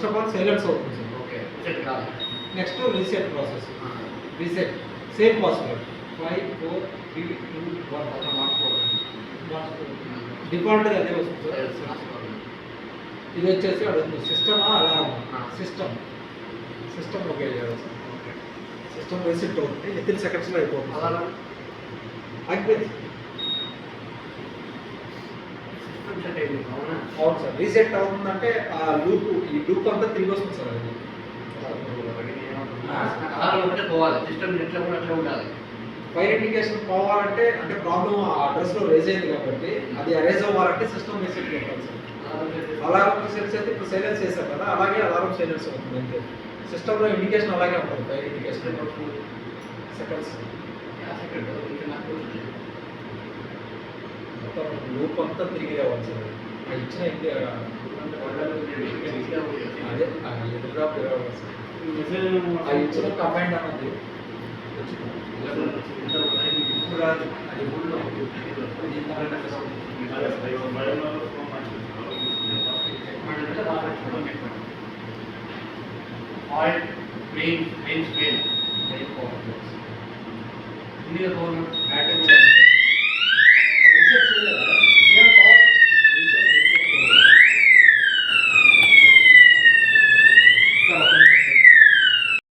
First of all silence అవుతుంది sir. Okay, reset కాదు. Next reset process. Reset same password 5 4 3 2 1 మార్చుకోవాలి. డిఫాల్ట్గా అదే వస్తుంది సార్. ఇది వచ్చేసి అడుగుతుంది సిస్టమా అలారమా? సిస్టమ్. సిస్టమ్ ఓకే చేయాలి సార్. సిస్టమ్ రీసెట్ అవుతుంది, విత్ ఇన్ సెకండ్స్లో అయిపోతుంది. అలారం అయిపోయింది. సిస్టమ్ సెట్ అయింది. అవునా? అవును సార్. రీసెట్ అవుతుందంటే ఆ లూప్, ఈ లూప్ అంతా తిరిగి వస్తుంది సార్. అది అలారం ఒకటే పోవాలి, సిస్టమ్ ఎట్లా కూడా అట్లా ఉండాలి. ఫైర్ ఇండికేషన్ పోవాలంటే అంటే ప్రాబ్లమ్ ఆ అడ్రస్లో రేజ్ అయింది కాబట్టి అది అరేజ్ అవ్వాలంటే సిస్టమ్ రీసెట్ పెట్టాలి సార్. అలారం రీసెట్స్ అయితే ఇప్పుడు సైలెన్స్ చేశారు కదా, అలాగే అలారం సైలెన్స్ అవుతుంది అంతే. సిస్టంలో ఇండికేషన్ అలాగే ఉంటుంది, ఫైర్ ఇండికేషన్ సెకండ్స్. మొత్తం లూప్ అంతా తిరిగి రావాలి సార్. ఆ ఇచ్చిన అదే ఎదురుగా రావాలి సార్. ఆ ఇచ్చిన కమాండ్ అన్నది అది ఊళ్ళో oil main Spain India government battery